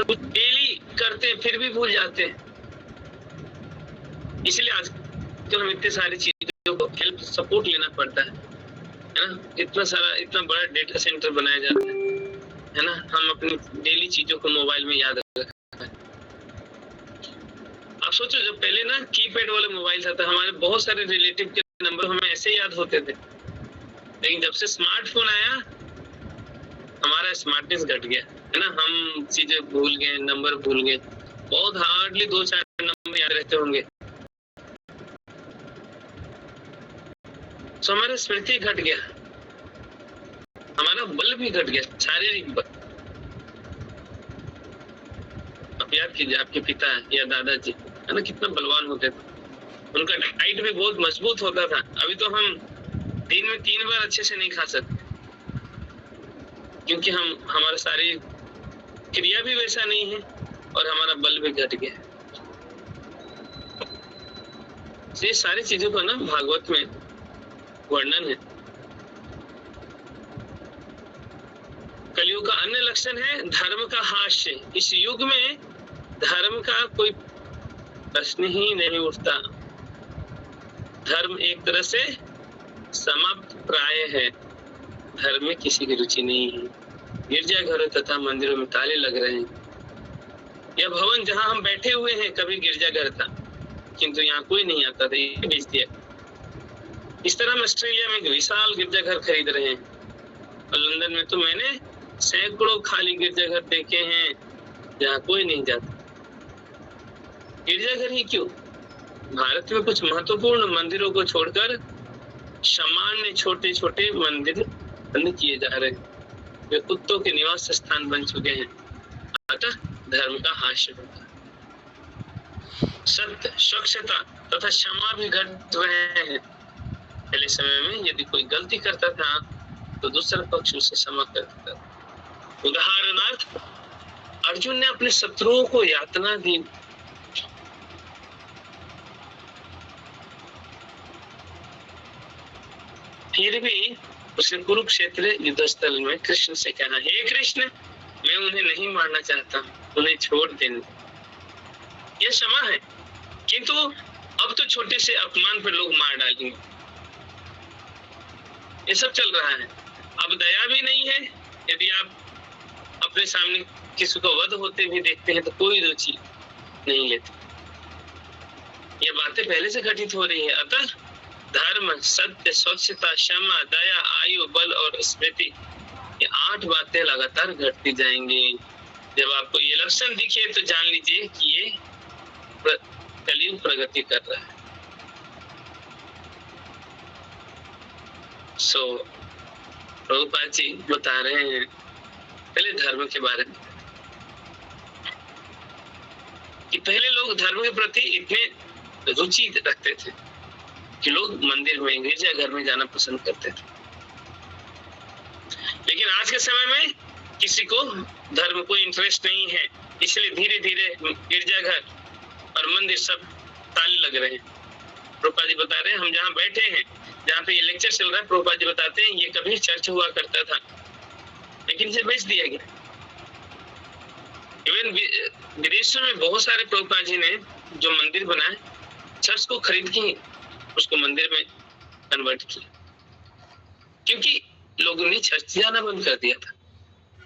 सब कुछ डेली करते हैं फिर भी भूल जाते हैं। इसलिए आज तो हम इतने सारी चीजों को हेल्प सपोर्ट लेना पड़ता है ना। इतना सारा इतना बड़ा डेटा सेंटर बनाया जाता है ना। हम अपनी डेली चीजों को मोबाइल में याद रखते हैं। आप सोचो जब पहले ना कीपैड वाले मोबाइल था, हमारे बहुत सारे रिलेटिव के नंबर हमें ऐसे याद होते थे, लेकिन जब से स्मार्टफोन आया हमारा स्मार्टनेस घट गया है ना। हम चीजें भूल गए, नंबर भूल गए। बहुत हार्डली 2-4 नंबर याद रहते होंगे। तो हमारा स्मृति घट गया, हमारा बल भी घट गया, शारीरिक बल। आप याद कीजिए आपके पिता या दादाजी है ना कितना बलवान होते थे, उनका डाइट भी बहुत मजबूत होता था। अभी तो हम दिन में 3 बार अच्छे से नहीं खा सकते, क्योंकि हमारा सारी क्रिया भी वैसा नहीं है और हमारा बल भी घट गया। ये सारी चीजों का ना भागवत में वर्णन है। कलयुग का अन्य लक्षण है धर्म का हास्य। इस युग में धर्म का कोई प्रश्न ही नहीं उठता। धर्म एक तरह से समाप्त प्राय है। धर्म में किसी की रुचि नहीं है। गिरजाघरों तथा मंदिरों में ताले लग रहे हैं। यह भवन जहां हम बैठे हुए हैं कभी गिरजाघर था, किंतु यहाँ कोई नहीं आता था, ये बेच दिया। इस तरह हम ऑस्ट्रेलिया में एक विशाल गिरजाघर खरीद रहे हैं, और लंदन में तो मैंने सैकड़ों खाली गिरजाघर देखे हैं जहाँ कोई नहीं जाता। गिरजाघर ही क्यों, भारत में कुछ महत्वपूर्ण मंदिरों को छोड़कर सामान्य छोटे छोटे मंदिर बंद किए जा रहे हैं। वे कुत्तों के निवास स्थान बन चुके हैं। अतः धर्म का हास्य होता है। सत्य, स्वच्छता तथा क्षमा भी घट रहे हैं। पहले समय में यदि कोई गलती करता था तो दूसरा पक्ष उसे क्षमा करता था। उदाहरणार्थ अर्जुन ने अपने शत्रुओं को यातना दी, फिर भी उसने कुरुक्षेत्र युद्धस्थल में कृष्ण से कहा, हे कृष्ण, मैं उन्हें नहीं मारना चाहता, उन्हें छोड़ देने। यह क्षमा है, किंतु अब तो छोटे से अपमान पर लोग मार डालेंगे। ये सब चल रहा है। अब दया भी नहीं है। यदि आप अपने सामने किसी को वध होते भी देखते हैं तो कोई रुचि नहीं लेते। ये बातें पहले से घटित हो रही है। अतः धर्म, सत्य, स्वच्छता, क्षमा, दया, आयु, बल और स्मृति, ये 8 बातें लगातार घटती जाएंगी। जब आपको ये लक्षण दिखे तो जान लीजिए कि ये कलयुग प्रगति कर रहा है। प्रभुपाद जी बता रहे हैं पहले धर्म के बारे में, कि पहले लोग धर्म के प्रति इतने रुचि रखते थे कि लोग मंदिर में, गिरजाघर में जाना पसंद करते थे। लेकिन आज के समय में किसी को धर्म को इंटरेस्ट नहीं है, इसलिए धीरे धीरे गिरजाघर और मंदिर सब ताले लग रहे हैं। प्रभुपाद जी बता रहे हैं, हम जहाँ बैठे हैं, जहाँ पे ये लेक्चर चल रहा है, प्रभुपाद जी बताते हैं ये कभी चर्च हुआ करता था, लेकिन इसे बेच दिया गया। इवन विदेशों में बहुत सारे प्रभुपाद जी ने जो मंदिर बनाए, चर्च को खरीद के उसको मंदिर में कन्वर्ट किया, क्योंकि लोगों ने चर्च जाना बंद कर दिया था।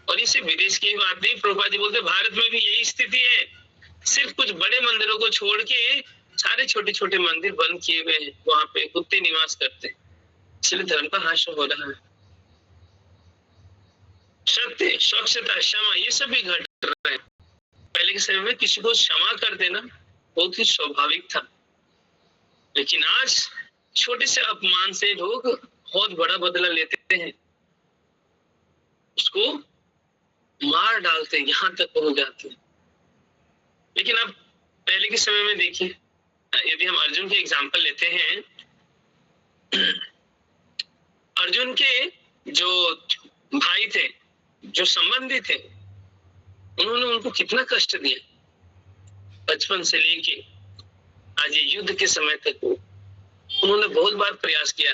और इसे विदेश की बात नहीं, प्रभुपाद जी बोलते भारत में भी यही स्थिति है। सिर्फ कुछ बड़े मंदिरों को छोड़ के सारे छोटे छोटे मंदिर बंद किए हुए हैं, वहां पे कुत्ते निवास करते हैं, इसलिए धर्म का हास्य हो रहा है। सत्य, स्वच्छता, क्षमा, ये सब भी घट रहा है। पहले के समय में किसी को क्षमा कर देना बहुत ही स्वाभाविक था, लेकिन आज छोटे से अपमान से लोग बहुत बड़ा बदला लेते हैं, उसको मार डालते हैं, यहां तक पहुंच जाते हैं। लेकिन अब पहले के समय में देखिए, यदि हम अर्जुन के एग्जाम्पल लेते हैं, अर्जुन के जो भाई थे, जो संबंधी थे, उन्होंने उनको कितना कष्ट दिया। बचपन से लेके आज ये युद्ध के समय तक उन्होंने बहुत बार प्रयास किया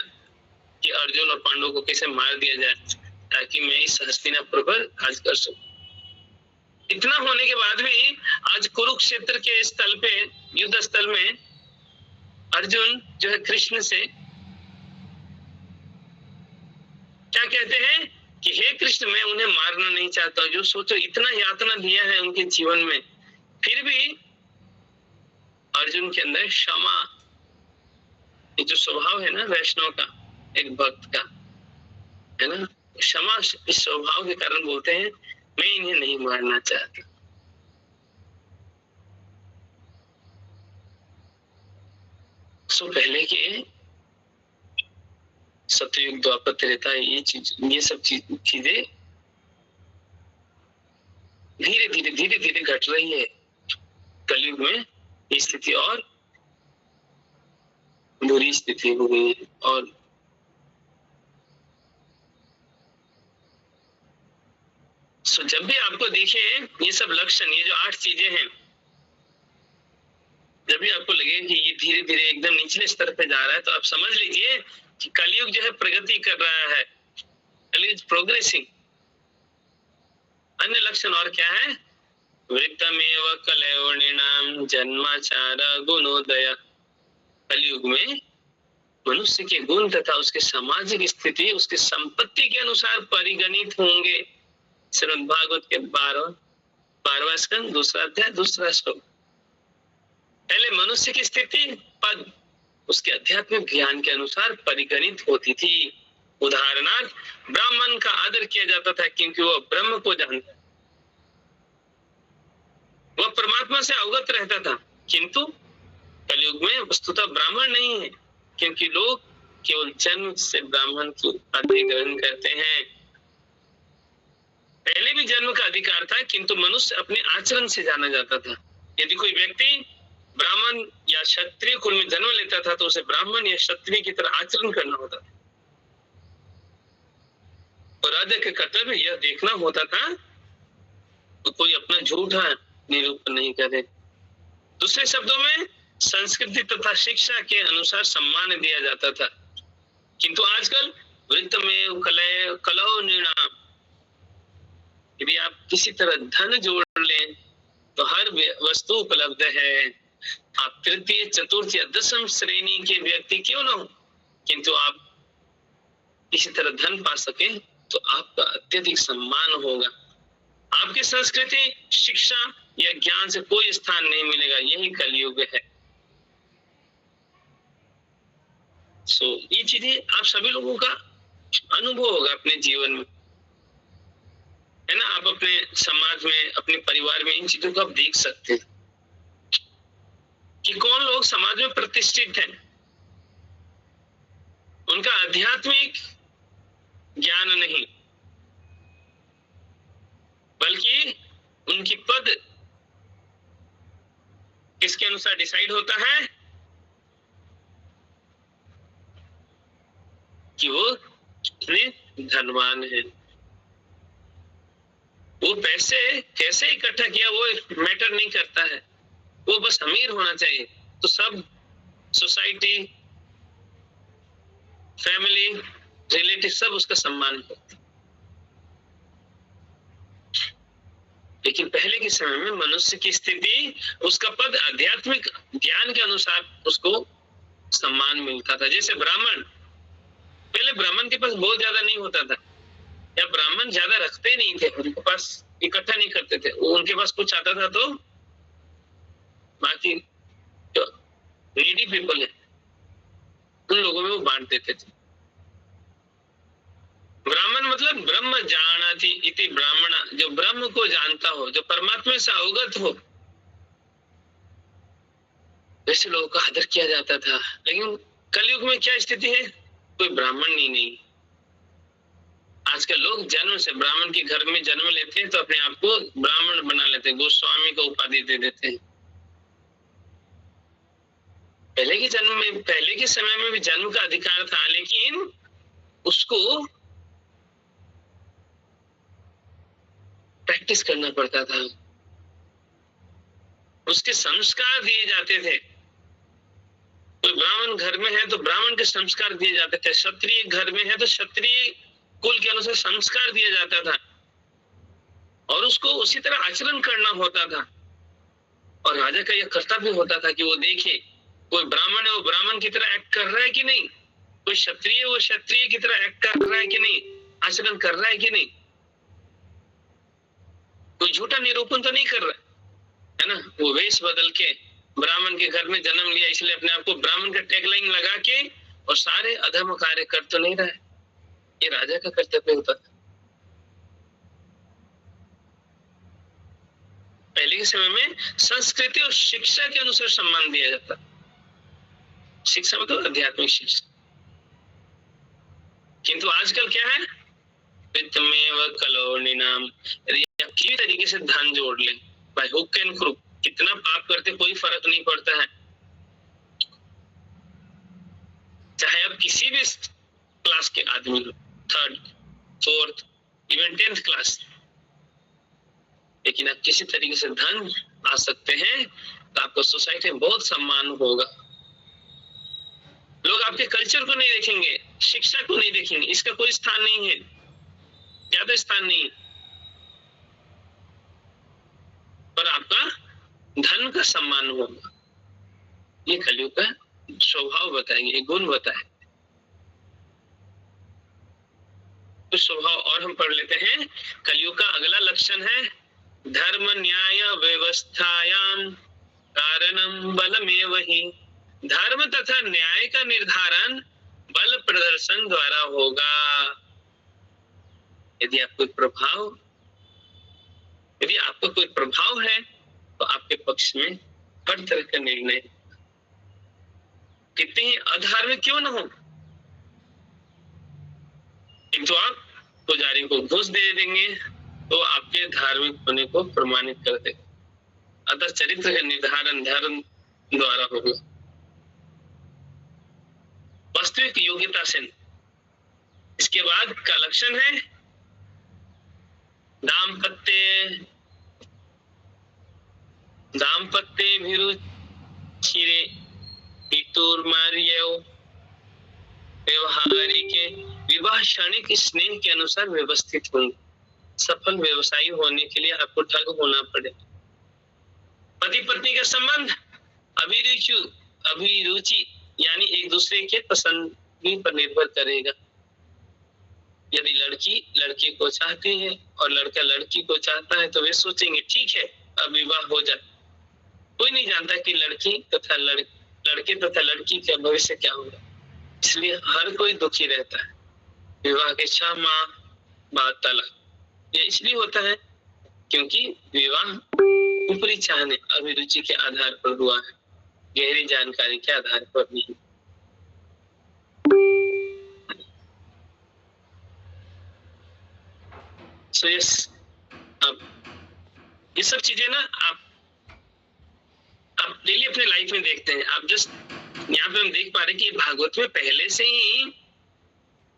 कि अर्जुन और पांडवों को कैसे मार दिया जाए, ताकि मैं इस हस्तिनापुर पर राज कर सकूं। इतना होने के बाद भी आज कुरुक्षेत्र के स्थल पे, युद्ध स्थल में अर्जुन जो है कृष्ण से क्या कहते हैं कि हे कृष्ण, मैं उन्हें मारना नहीं चाहता। जो सोचो इतना यातना दिया है उनके जीवन में, फिर भी अर्जुन के अंदर क्षमा, ये जो स्वभाव है ना वैष्णव का, एक भक्त का, है ना, क्षमा इस स्वभाव के कारण बोलते हैं मैं इन्हें नहीं मारना चाहता। सो पहले के सतयुग द्वापर त्रेता ये सब चीजें धीरे धीरे घट रही है। कलयुग में ये स्थिति और बुरी स्थिति हो गई है। और सो जब भी आपको दिखे ये सब लक्षण, ये जो 8 चीजें हैं, जब भी आपको लगे कि ये धीरे धीरे एकदम निचले स्तर पे जा रहा है, तो आप समझ लीजिए कि कलयुग जो है प्रगति कर रहा है, कलयुग प्रोग्रेसिंग। अन्य लक्षण और क्या है? वृत्तमेव कलयोनिनाम जन्माचार गुणोदय। कलयुग में मनुष्य के गुण तथा उसके सामाजिक स्थिति उसके संपत्ति के अनुसार परिगणित होंगे। श्रीमद् भागवत के 12वां स्कंद 2 अध्याय 2 श्लोक। पहले मनुष्य की स्थिति पद उसके आध्यात्मिक ज्ञान के अनुसार परिगणित होती थी। उदाहरणार्थ, ब्राह्मण का आदर किया जाता था क्योंकि वह ब्रह्म को जानता, वह परमात्मा से अवगत रहता था। किंतु कलयुग में वस्तुतः ब्राह्मण नहीं है, क्योंकि लोग केवल जन्म से ब्राह्मण की उपाधि ग्रहण करते हैं। पहले भी जन्म का अधिकार था, किंतु मनुष्य अपने आचरण से जाना जाता था। यदि कोई व्यक्ति ब्राह्मण या क्षत्रिय कुल में जन्म लेता था तो उसे ब्राह्मण या क्षत्रिय की तरह आचरण करना होता था। और राजा के कर्तव्य यह देखना होता था तो कोई अपना झूठा निरूपण नहीं करे। दूसरे शब्दों में संस्कृति तथा शिक्षा के अनुसार सम्मान दिया जाता था। किंतु आजकल वृत्त में कलहो निर्णाम, यदि आप किसी तरह धन जोड़ लें तो हर वस्तु उपलब्ध है। आप तृतीय, चतुर्थ या 10वीं श्रेणी के व्यक्ति क्यों न हो, किंतु आप किसी तरह धन पा सके तो आपका अत्यधिक सम्मान होगा। आपकी संस्कृति, शिक्षा या ज्ञान से कोई स्थान नहीं मिलेगा। यही कलयुग है। ये चीजें आप सभी लोगों का अनुभव होगा अपने जीवन में, है ना। आप अपने समाज में, अपने परिवार में इन चीजों को आप देख सकते हैं कि कौन लोग समाज में प्रतिष्ठित हैं, उनका आध्यात्मिक ज्ञान नहीं बल्कि उनकी पद किसके अनुसार डिसाइड होता है कि वो कितने धनवान है। वो पैसे कैसे इकट्ठा किया वो मैटर नहीं करता है, वो बस अमीर होना चाहिए तो सब सोसाइटी, फैमिली, रिलेटिव सब उसका सम्मान करते। लेकिन पहले के समय में मनुष्य की स्थिति, उसका पद आध्यात्मिक ज्ञान के अनुसार उसको सम्मान मिलता था। जैसे ब्राह्मण, पहले ब्राह्मण के पास बहुत ज्यादा नहीं होता था, या ब्राह्मण ज्यादा रखते नहीं थे, उनके पास इकट्ठा नहीं करते थे। उनके पास कुछ आता था तो बाकी जो नीडी पीपल है उन लोगों में वो बांट देते थे। ब्राह्मण मतलब ब्रह्म जानाति इति ब्राह्मण, जो ब्रह्म को जानता हो, जो परमात्मा से अवगत हो, वैसे लोगों का आदर किया जाता था। लेकिन कलयुग में क्या स्थिति है? कोई ब्राह्मण ही नहीं। आजकल लोग जन्म से ब्राह्मण के घर में जन्म लेते हैं तो अपने आप को ब्राह्मण बना लेते हैं, गोस्वामी को उपाधि दे देते हैं। पहले के समय में भी जन्म का अधिकार था, लेकिन उसको प्रैक्टिस करना पड़ता था, उसके संस्कार दिए जाते थे। कोई ब्राह्मण घर में है तो ब्राह्मण के संस्कार दिए जाते थे, क्षत्रिय घर में है तो क्षत्रिय कुल के अनुसार संस्कार दिया जाता था। और उसको उसी तरह आचरण करना होता था। और राजा का यह कर्तव्य होता था कि वो देखे कोई ब्राह्मण है वो ब्राह्मण की तरह एक्ट कर रहा है कि नहीं, कोई क्षत्रिय है वो क्षत्रिय की तरह एक्ट कर रहा है कि नहीं, आचरण कर रहा है कि नहीं, कोई झूठा निरूपण तो नहीं कर रहा है ना। वो वेश बदल के ब्राह्मण के घर में जन्म लिया इसलिए अपने आप को ब्राह्मण का टैगलाइन लगा के और सारे अधर्म कार्य कर तो नहीं रहा है। ये राजा का कर्तव्य होता था। पहले के समय में संस्कृति और शिक्षा के अनुसार सम्मान दिया जाता। शिक्षा मतलब आध्यात्मिक शिक्षा। किंतु आजकल क्या है, वित्तमेव कलो निनाम, किसी तरीके से धन जोड़ ले भाई, हुक एंड क्रुक, कितना पाप करते कोई फर्क नहीं पड़ता है। चाहे आप किसी भी क्लास के आदमी हो, 3rd, 4th, even 10th class, लेकिन आप किसी तरीके से धन आ सकते हैं तो आपको सोसाइटी में बहुत सम्मान होगा। लोग आपके कल्चर को नहीं देखेंगे, शिक्षा को नहीं देखेंगे, इसका कोई स्थान नहीं है, ज्यादा स्थान नहीं, पर आपका धन का सम्मान होगा। ये कलयुग का स्वभाव बताएंगे, ये गुण बताए। तो स्वभाव और हम पढ़ लेते हैं। कलयुग का अगला लक्षण है धर्म न्याय व्यवस्थायाम कारणम बलमेव ही। धर्म तथा न्याय का निर्धारण बल प्रदर्शन द्वारा होगा। यदि आपको कोई प्रभाव है तो आपके पक्ष में हर तरह का निर्णय, कितने ही अधार्मिक क्यों न हो, किंतु आप पुजारी को घूस दे देंगे तो आपके धार्मिक होने को प्रमाणित कर देगा। अतः चरित्र का निर्धारण धर्म द्वारा होगा। वास्तविक योग्यता से। इसके बाद का लक्षण है दाम्पत्ये भिरुचिरे पितुर्मार्यौ व्यवहारिके। विवाह क्षणिक स्नेह के अनुसार व्यवस्थित होंगे। सफल व्यवसायी होने के लिए आपको ठग होना पड़े। पति पत्नी का संबंध अभिरुचि यानी एक दूसरे के पसंद पर निर्भर करेगा। यदि लड़की लड़के को चाहती है और लड़का लड़की को चाहता है तो वे सोचेंगे ठीक है अब विवाह हो जाए। कोई नहीं जानता कि लड़के तथा लड़की का भविष्य क्या होगा, इसलिए हर कोई दुखी रहता है। विवाह के 6 माह बाद तलाक। ये इसलिए होता है क्योंकि विवाह ऊपरी चाहने अभिरुचि के आधार पर हुआ है, गहरी जानकारी के आधार पर नहीं। So yes, अब ये सब चीजें ना आप डेली अपने लाइफ में देखते हैं। आप जस्ट यहाँ पे हम देख पा रहे हैं कि भागवत में पहले से ही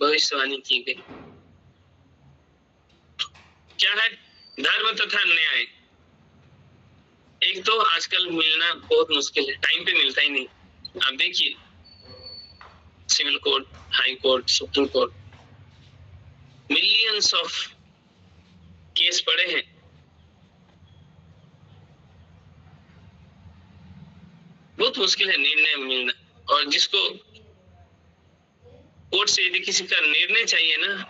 भविष्यवाणी की गई। क्या है? धर्म तथा न्याय। एक तो आजकल मिलना बहुत मुश्किल है, टाइम पे मिलता ही नहीं। आप देखिए civil court, high court, supreme court, millions of case पड़े हैं। बहुत मुश्किल है निर्णय मिलना। और जिसको कोर्ट से यदि किसी का निर्णय चाहिए ना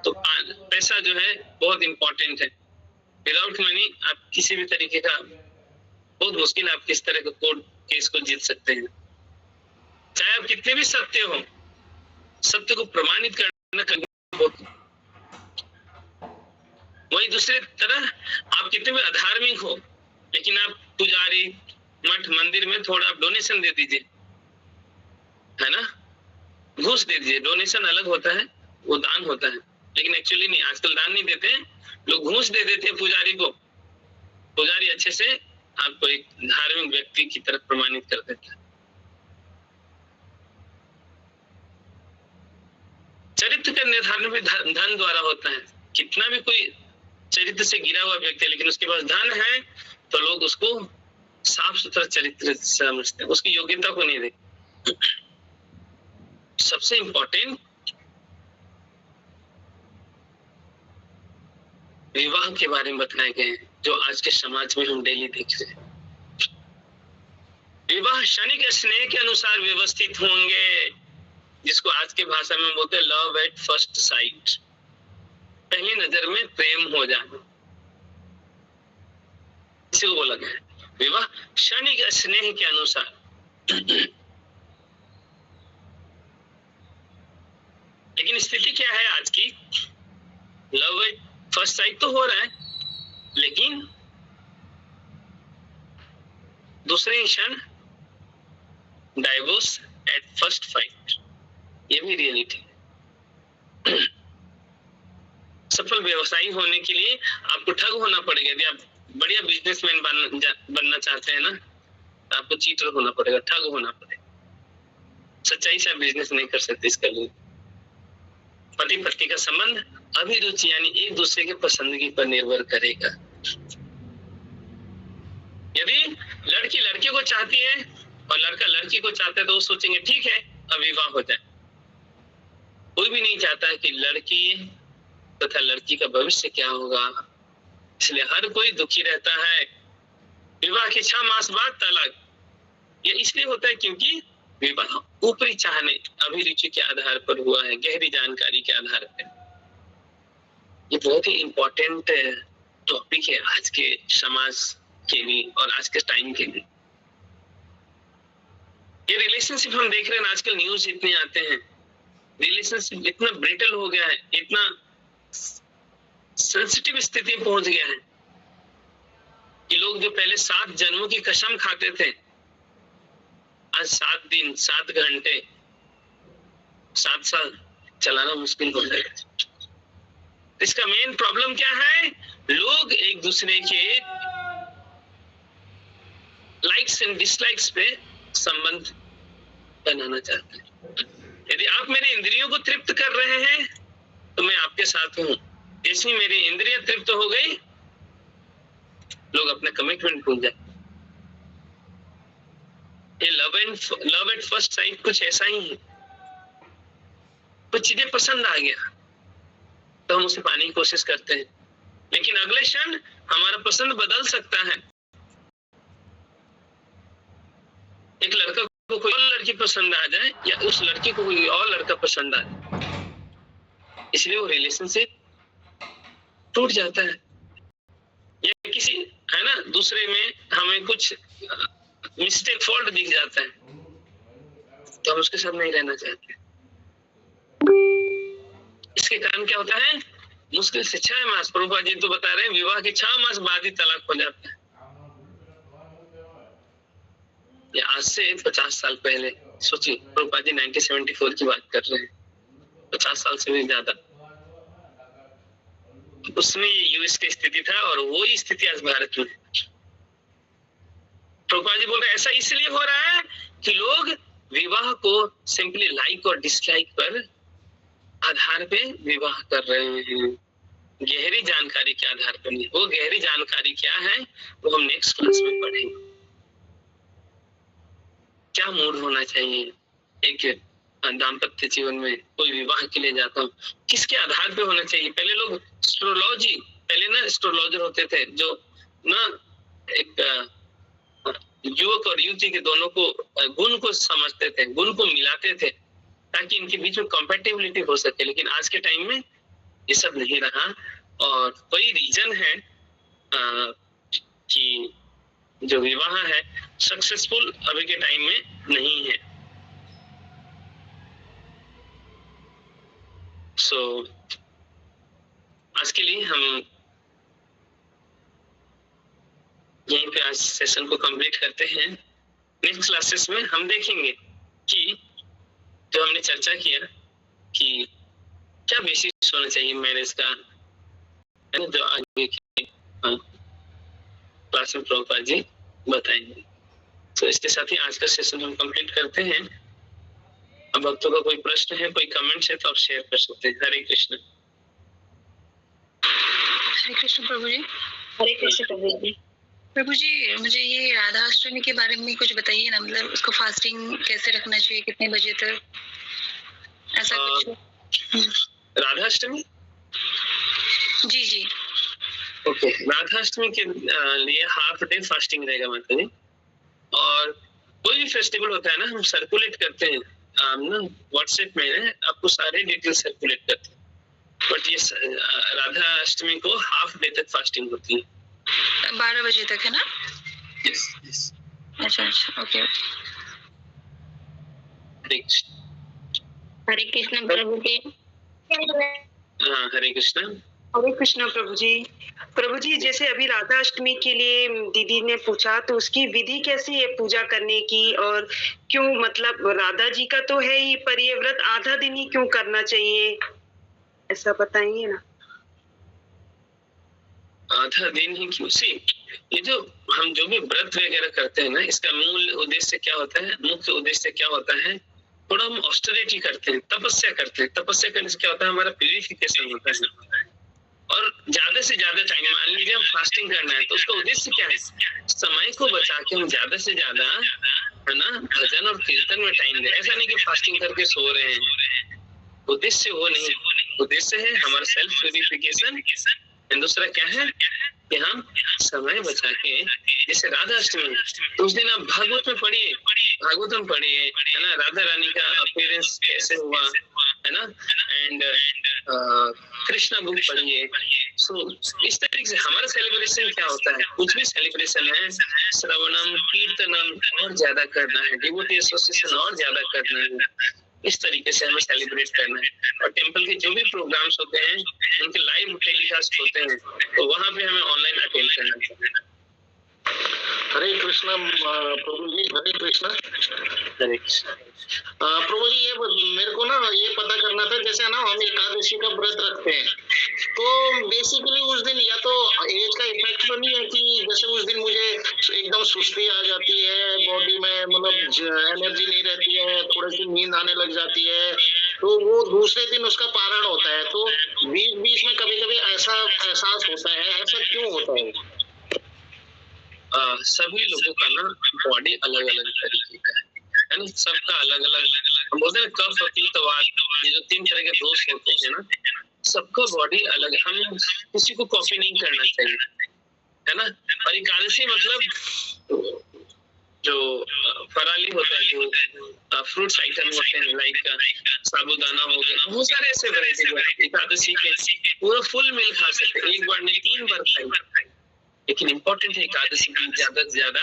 तो पैसा जो है बहुत इंपॉर्टेंट है। विदाउट मनी आप किसी भी तरीके का बहुत मुश्किल आप किस तरह का कोर्ट केस को जीत सकते हैं। चाहे आप कितने भी सत्य हो, सत्य को प्रमाणित करना बहुत। वही दूसरे तरह आप कितने भी अधार्मिक हो, लेकिन आप पुजारी मठ मंदिर में थोड़ा आप डोनेशन दे दीजिए, है ना, घूस दे दीजिए। डोनेशन अलग होता है, वो दान होता है, लेकिन एक्चुअली नहीं, आजकल दान नहीं देते हैं लोग, घूस दे देते हैं पुजारी को। पुजारी अच्छे से आपको एक धार्मिक व्यक्ति की तरफ प्रमाणित कर देता है। चरित्र का निर्धारण भी धन द्वारा होता है। कितना भी कोई चरित्र से गिरा हुआ व्यक्ति है लेकिन उसके पास धन है तो लोग उसको साफ सुथरा चरित्र समझते हैं, उसकी योग्यता को नहीं देखते। सबसे इंपॉर्टेंट विवाह के बारे में बताए गए हैं, जो आज के समाज में हम डेली देख रहे हैं। विवाह क्षणिक स्नेह के अनुसार व्यवस्थित होंगे, जिसको आज के भाषा में बोलते हैं लव एट फर्स्ट साइट, पहली नजर में प्रेम हो जाना, इसी को बोला गया है। विवाह क्षणिक स्नेह के अनुसार। लेकिन स्थिति क्या है आज की? लव एट फर्स्ट साइट तो हो रहा है, लेकिन दूसरे क्षण डाइवोर्स एट फर्स्ट फाइट, ये भी रियलिटी है। सफल व्यवसायी होने के लिए आपको ठग होना पड़ेगा। यदि आप बढ़िया बिजनेसमैन बनना चाहते हैं ना, तो आपको चीटर होना पड़ेगा, ठग होना पड़ेगा। सच्चाई से आप बिजनेस नहीं कर सकते। इसका लिए पति पत्नी का संबंध अभिरुचि यानी एक दूसरे के पसंदगी पर निर्भर करेगा। यदि लड़की लड़के को चाहती है और लड़का लड़की को चाहता है, तो वो सोचेंगे ठीक है अब विवाह हो जाए। कोई भी नहीं चाहता है कि लड़की तथा लड़की का भविष्य क्या होगा, इसलिए हर कोई दुखी रहता है। विवाह के 6 मास बाद तलाक, ये इसलिए होता है क्योंकि विवाह ऊपरी चाहने अभिरुचि के आधार पर हुआ है, गहरी जानकारी के आधार पर। ये बहुत ही इंपॉर्टेंट टॉपिक है आज के समाज के लिए और आज के टाइम के लिए। ये रिलेशनशिप हम देख रहे हैं आजकल, न्यूज इतने आते हैं, रिलेशनशिप इतना ब्रिटल हो गया है, इतना सेंसिटिव स्थिति में पहुंच गया है कि लोग जो पहले 7 जन्मों की कसम खाते थे, आज 7 दिन 7 घंटे 7 साल चलाना मुश्किल हो जाएगा। इसका मेन प्रॉब्लम क्या है? लोग एक दूसरे के लाइक्स एंड डिसलाइक्स पे संबंध बनाना चाहते हैं। यदि आप मेरे इंद्रियों को तृप्त कर रहे हैं तो मैं आपके साथ हूं। जैसे ही मेरी इंद्रिय तृप्त हो गई, लोग अपना कमिटमेंट भूल जाए। ये लव एट फर्स्ट साइट कुछ ऐसा ही है। कुछ चीजें पसंद आ गया तो हम उसे पाने की कोशिश करते हैं, लेकिन अगले क्षण हमारा पसंद बदल सकता है। एक लड़का को कोई और लड़की पसंद आ जाए या उस लड़की को कोई और लड़का पसंद आ जाए, इसलिए वो रिलेशनशिप टूट जाता है। या किसी है ना दूसरे में हमें कुछ मिस्टेक फॉल्ट दिख जाता है, तो हम उसके साथ नहीं रहना चाहते। इसके कारण क्या होता है? मुश्किल से 6 मास, प्रभुपाद जी तो बता रहे हैं विवाह के 6 मास बाद ही तलाक हो जाता है। या आज से 50 साल पहले सोचिए, प्रभुपाद जी 1974 की बात कर रहे हैं, 50 साल से भी ज्यादा। उसमें ये यूएस की स्थिति था और वो ही स्थिति आज भारत में। प्रभुपाद जी बोल रहे ऐसा इसलिए हो रहा है कि लोग विवाह को सिंपली लाइक और डिसलाइक पर आधार पे विवाह कर रहे हैं, गहरी जानकारी के आधार पर नहीं। वो गहरी जानकारी क्या है वो हम नेक्स्ट क्लास में पढ़ेंगे। क्या मूड होना चाहिए एक दाम्पत्य जीवन में, कोई विवाह के लिए जाता हूँ, किसके आधार पे होना चाहिए? पहले लोग एस्ट्रोलॉजी, पहले ना एस्ट्रोलॉजर होते थे जो ना एक युवक और युवती के दोनों को गुण को समझते थे, गुण को मिलाते थे ताकि इनके बीच में कंपैटिबिलिटी हो सके। लेकिन आज के टाइम में ये सब नहीं रहा और कोई रीजन है कि जो विवाह है सक्सेसफुल अभी के टाइम में नहीं है। सो आज के लिए हम यहीं पे आज सेशन को कंप्लीट करते हैं। नेक्स्ट क्लासेस में हम देखेंगे कि जो हमने चर्चा किया कि क्या बेसिस होना चाहिए मैरिज का, जो आगे के क्लास में प्रभुपाद जी बताएंगे। तो इसके साथ ही आज का सेशन हम कंप्लीट करते हैं। अब भक्तों का कोई प्रश्न है, कोई कमेंट्स है तो आप शेयर कर सकते हैं। हरे कृष्ण। हरे कृष्ण प्रभु जी। हरे कृष्ण प्रभु जी। प्रभु जी मुझे ये राधा अष्टमी के बारे में कुछ बताइए ना, मतलब उसको फास्टिंग कैसे रखना चाहिए, कितने बजे तक, ऐसा कुछ? राधा अष्टमी जी जी। ओके, राधाष्टमी के लिए हाफ डे फास्टिंग रहेगा माता जी। और कोई भी फेस्टिवल होता है ना, हम सर्कुलेट करते हैं ना व्हाट्सएप में, आपको सारे डिटेल सर्कुलेट करते हैं। बट ये राधा अष्टमी को हाफ डे तक फास्टिंग होती है, 12 बजे तक है ना? Yes yes. अच्छा अच्छा, ओके। हरे कृष्ण प्रभु जी। हाँ, हरे कृष्णा। हरे कृष्णा प्रभु जी। प्रभु जी, जैसे अभी राधा अष्टमी के लिए दीदी ने पूछा, तो उसकी विधि कैसी है पूजा करने की, और क्यों, मतलब राधा जी का तो है ही, पर ये व्रत आधा दिन ही क्यों करना चाहिए, ऐसा बताइए ना। आधा दिन ही क्यों? सी, ये जो हम जो भी व्रत वगैरह करते हैं ना, इसका मूल उद्देश्य क्या होता है, मुख्य उद्देश्य क्या होता है, थोड़ा हम ऑस्टेरिटी करते हैं, तपस्या करते हैं। तपस्या करने से क्या होता है, हमारा प्यूरिफिकेशन होता है। और ज्यादा से ज्यादा टाइम, मान लीजिए हम फास्टिंग करना है, तो उसका उद्देश्य क्या है, समय को बचा के हम ज्यादा से ज्यादा, है ना, भजन और कीर्तन में टाइम दे। ऐसा नहीं कि फास्टिंग करके सो रहे हैं, उद्देश्य वो नहीं। उद्देश्य है हमारा सेल्फ प्यूरिफिकेशन। दूसरा क्या है कि हम समय बचा के, जैसे राधा अष्टमी, तो उस दिन आप भागवत में पढ़िए, भागवतम पढ़िए, है ना, राधा रानी का अपीयरेंस कैसे हुआ, है ना, एंड कृष्णा बुक पढ़िए। सो इस तरीके से हमारा सेलिब्रेशन क्या होता है, कुछ भी सेलिब्रेशन है, श्रवणम कीर्तनम और ज्यादा करना है, डिवोटी एसोसिएशन और ज्यादा करना है, इस तरीके से हमें सेलिब्रेट करना है। और टेंपल के जो भी प्रोग्राम्स होते हैं, उनके लाइव टेलीकास्ट होते हैं, तो वहां पे हमें ऑनलाइन अटेंड करना चाहिए। हरे कृष्णा प्रभु जी, हरे कृष्णा। हरे कृष्णा। प्रभु जी, ये मेरे को ना ये पता करना था, जैसे ना हम एकादशी का व्रत रखते हैं, तो बेसिकली उस दिन या तो एज का इफेक्ट तो नहीं है कि जैसे उस दिन मुझे एकदम सुस्ती आ जाती है बॉडी में, मतलब एनर्जी नहीं रहती है, थोड़ी सी नींद आने लग जाती है, तो वो दूसरे दिन उसका पारण होता है, तो बीच बीच में कभी कभी ऐसा एहसास होता है, ऐसा क्यों होता है? सभी लोगों का ना बॉडी अलग अलग तरीके का है ना, सबका अलग अलग, हम बोलते हैं कफ और पित्त वात, ये जो 3 तरह के दोष होते हैं ना, सबका बॉडी अलग। हम किसी को कॉपी नहीं करना चाहिए, है ना। और एकादशी मतलब जो फराली होता है, जो फ्रूट्स आइटम होते हैं, लाइक साबूदाना हो गया, बहुत सारे ऐसे वैरायटी एकादशी के पूरा फुल मील खा सकते हैं, एक बार नहीं 3 बार खाएं। लेकिन इम्पोर्टेंट है एकादशी की ज्यादा से ज्यादा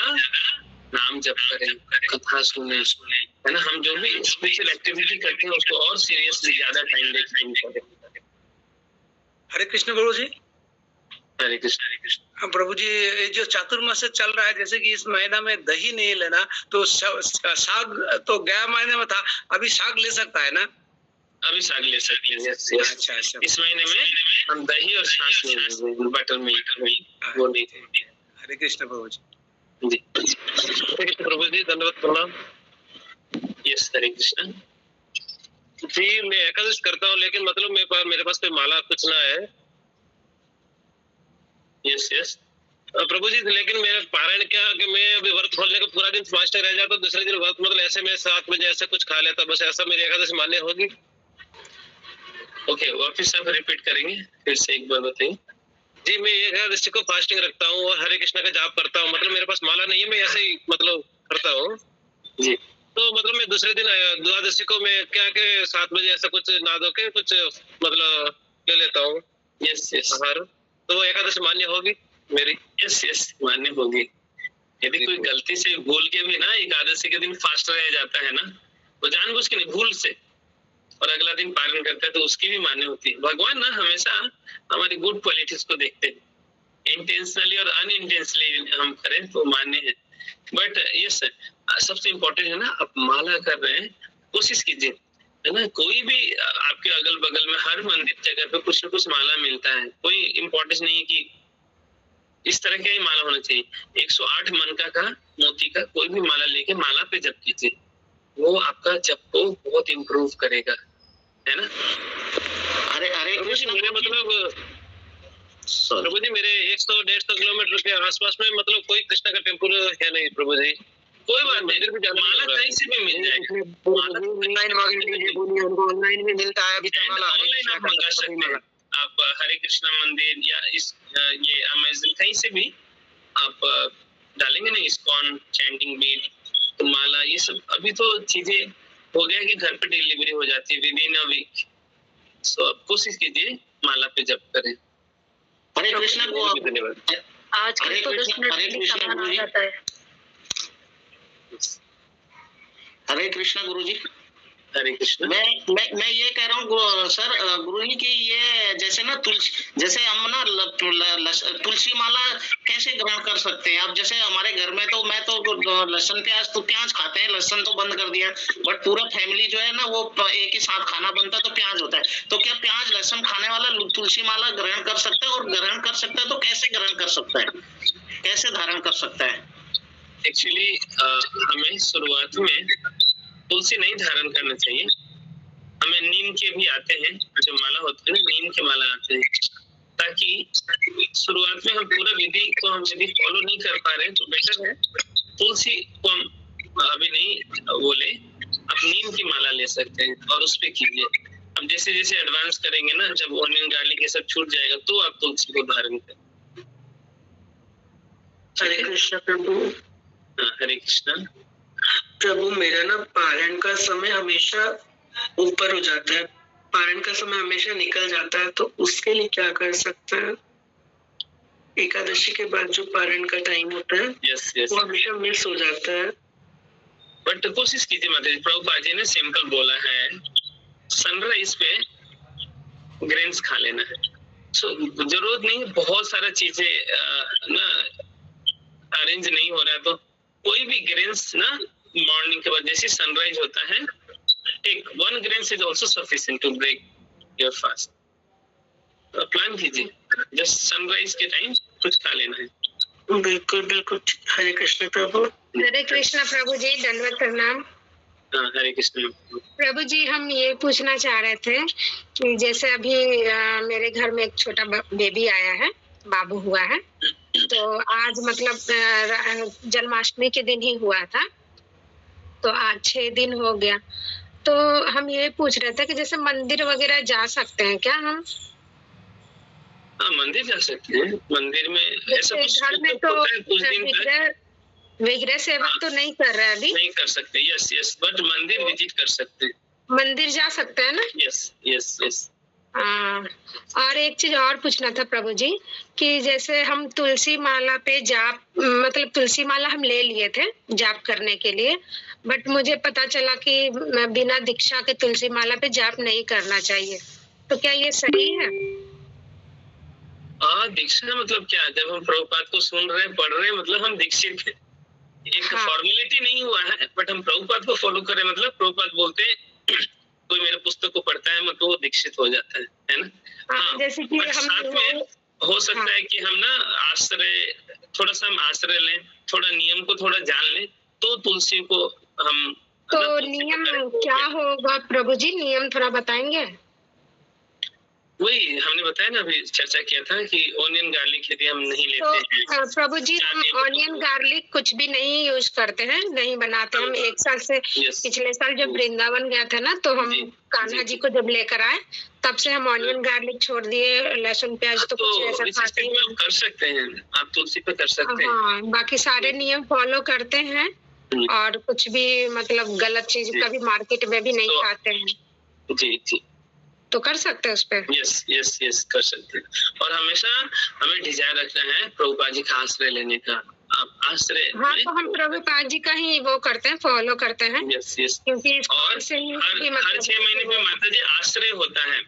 नाम जप करें, कथा सुने, है ना। हम जो भी स्पिरिचुअल एक्टिविटी करते हैं उसको और सीरियसली ज्यादा टाइम देकर करें। हरे कृष्ण प्रभु जी। हरे कृष्ण, हरे कृष्ण। प्रभु जी, ये जो चातुर्मास चल रहा है, जैसे कि इस महीना में दही नहीं लेना, तो साग तो गया महीने में था, अभी साग ले सकता है ना? अभी साग ले सकते हैं। अच्छा अच्छा। इस महीने में हम दही और छाछ नहीं लेंगे, बटर मिल्क वो नहीं थे। हरे कृष्ण प्रभु जी। जी, हरे कृष्ण प्रभु जी, धन्यवाद प्रणाम। यस, हरे कृष्ण जी। मैं एकादश करता हूँ, लेकिन मतलब मेरे पास कोई माला कुछ ना है। यस यस प्रभु जी, लेकिन मेरा पारायण क्या कि मैं अभी व्रत खोलने का पूरा दिन फास्ट रह जाता, दूसरे दिन व्रत मतलब ऐसे मैं 7 बजे ऐसे कुछ खा लेता, बस ऐसा मेरी एकादशी मान्य होगी? ओके, वापिस आप रिपीट करेंगे फिर से एक बार बताइए। जी, मैं एकादशी को फास्टिंग रखता हूँ और हरे कृष्णा का जाप करता हूँ, मतलब मेरे पास माला नहीं है, मैं ऐसे ही मतलब करता हूँ जी। तो मतलब मैं दूसरे दिन द्वादशी को मैं क्या के 7 बजे ऐसा कुछ ना धो के कुछ मतलब ले लेता हूँ। यस यस, तो वो एकादशी मान्य होगी मेरी? यस यस, मान्य होगी। यदि कोई गलती से भूल के भी ना एकादशी के दिन फास्ट रह जाता है ना, वो जानबूझ के नहीं, भूल से, और अगला दिन पालन करता है, तो उसकी भी मान्य होती है। भगवान ना हमेशा हमारी गुड क्वालिटीज को देखते हैं, इंटेंशनली और अनइंटेंशनली हम करें तो मान्य है। बट यस, सबसे इम्पोर्टेंट है ना, आप माला कर रहे हैं, कोशिश कीजिए, है ना। कोई भी आपके अगल बगल में हर मंदिर जगह पे कुछ न कुछ माला मिलता है, कोई इम्पोर्टेंस नहीं है कि इस तरह का ही माला होना चाहिए। 108 मनका का मोती का कोई भी माला लेके माला पे जप कीजिए, वो आपका जप को बहुत इम्प्रूव करेगा, है ना। अरे अरे मेरे मतलब प्रभु जी, मेरे 100-150 किलोमीटर के आसपास में मतलब कोई कृष्णा का टेम्पल है नहीं प्रभु जी। कोई बात नहीं, माला कहीं से भी मिल जाएगा, ऑनलाइन मांगने के लिए बोलिए, उनको ऑनलाइन भी मिलता है अभी तो माला। ऑनलाइन आप मंगा सकते हैं, आप हरे कृष्णा मंदिर या इस ये अमेज़न कहीं से भी आप डालेंगे ना इस्कॉन चैंटिंग बीट तो माला ये सब अभी तो चीजें हो गया कि घर पे डिलीवरी हो जाती है विद इन अ वीक। सो आप कोशिश कीजिए माला पे जप करें। हरे कृष्णा को धन्यवाद। आजकल तो 10 मिनट हरे में कृष्णा सामान आ गुरुजी। जाता है। हरे कृष्णा गुरुजी। हरे कृष्णा। मैं ये कह रहा हूँ सर गुरुजी की ये जैसे ना जैसे हम ना तुलसी माला कैसे ग्रहण कर सकते हैं? आप जैसे हमारे घर में तो मैं तो लहसुन प्याज खाते हैं, लहसुन तो बंद कर दिया, बट पूरा फैमिली जो है ना वो एक ही साथ खाना बनता है तो प्याज होता है, तो क्या प्याज लहसुन खाने वाला तुलसी माला ग्रहण कर सकता है? और ग्रहण कर सकता है तो कैसे ग्रहण कर सकता है, कैसे धारण कर सकता है? एक्चुअली हमें शुरुआत में तुलसी नहीं धारण करना चाहिए। हमें नीम के भी आते हैं जो माला होते हैं, नीम के माला आते हैं, ताकि शुरुआत में हम पूरा विधि को हम यदि फॉलो नहीं कर पा रहे तो बेटर है तुलसी को हम अभी नहीं बोले, आप नीम की माला ले सकते हैं और उस पे कीजिए। अब जैसे जैसे एडवांस करेंगे ना, जब ऑनियन गार्लिक ये सब छूट जाएगा तो आप तुलसी को धारण करें। हरे कृष्ण प्रभु। हरे कृष्णा। प्रभु मेरा ना पारण का समय हमेशा ऊपर हो जाता है, पारण का समय हमेशा निकल जाता है, तो उसके लिए क्या कर सकते हैं? एकादशी के बाद जो पारण का टाइम होता है यस यस वो हमेशा मिस हो जाता है। बट कोशिश कीजिए माता जी, प्रभुपाद जी ने सिंपल बोला है सनराइज पे ग्रेन्स खा लेना है। सो जरूरत नहीं बहुत सारा चीजें ना अरेंज नहीं हो रहा है तो कोई भी ग्रेन्स ना मॉर्निंग के बाद जैसे सनराइज होता है take 1 grains is also sufficient to break your fast. Plan कीजिए जस्ट सनराइज के टाइम कुछ खा लेना है। बिल्कुल बिल्कुल। हरे कृष्ण प्रभु। हरे कृष्ण प्रभु जी, दंडवत प्रणाम। हरे कृष्ण प्रभु जी, हम ये पूछना चाह रहे थे कि जैसे अभी मेरे घर में एक छोटा बेबी आया है, बाबू हुआ है, तो आज मतलब जन्माष्टमी के दिन ही हुआ था, तो आज 6 दिन हो गया। तो हम ये पूछ रहे थे कि जैसे मंदिर वगैरह जा सकते हैं क्या हम? हाँ मंदिर जा सकते हैं। मंदिर में ऐसा कुछ घर में तो होता है कुछ दिन तक विग्रह सेवा तो नहीं कर रहे अभी। नहीं कर सकते। यस यस बट मंदिर विजिट कर सकते हैं। मंदिर जा सकते हैं ना? Yes yes yes. हाँ, और एक चीज और पूछना था प्रभु जी कि जैसे हम तुलसी माला पे जाप, मतलब तुलसी माला हम ले लिए थे जाप करने के लिए, बट मुझे पता चला कि बिना दीक्षा के तुलसी माला पे जाप नहीं करना चाहिए, तो क्या ये सही है? दीक्षा मतलब क्या? जब हम प्रभुपाद को सुन रहे हैं पढ़ रहे हैं मतलब हम दीक्षित हैं। एक हाँ। फॉर्मेलिटी नहीं हुआ है बट हम प्रभुपाद को फॉलो करें, मतलब प्रभुपाद बोलते हैं कोई मेरे पुस्तक को पढ़ता है मतलब वो दीक्षित हो जाता है ना। हाँ, जैसे कि बट हम साथ में हो सकता है कि हम ना आश्रय थोड़ा सा हम आश्रय लें, थोड़ा नियम को थोड़ा जान लें तो तुलसी को हम तो नियम क्या होगा प्रभु जी, नियम थोड़ा बताएंगे? वही हमने बताया ना, अभी चर्चा किया था कि ऑनियन गार्लिक यदि हम नहीं तो लेते हैं प्रभु जी हम ऑनियन गार्लिक कुछ भी नहीं यूज करते हैं, नहीं बनाते हम। 1 साल से Yes. पिछले साल जब वृंदावन गया था ना, तो हम जी, कान्हा जी। जी को जब लेकर आए तब से हम ऑनियन गार्लिक छोड़ दिए, लहसुन प्याज तो कुछ ऐसा इस खाते स्थिति में आप कर सकते हैं, आप तुलसी पे कर सकते हैं। हाँ, बाकी सारे नियम फॉलो करते हैं हम्म। और कुछ भी मतलब गलत चीज जी। कभी मार्केट में भी नहीं तो- खाते हैं, जी जी तो कर सकते हैं उस पे। यस यस यस कर सकते हैं। और हमेशा हमें डिजायर रखना है प्रभुपाद जी का आश्रय लेने का। आप आश्रय हाँ, तो हम प्रभुपाद जी का ही वो करते हैं, फॉलो करते हैं, यस यस क्योंकि और से ही हर 6 महीने में माता जी आश्रय होता है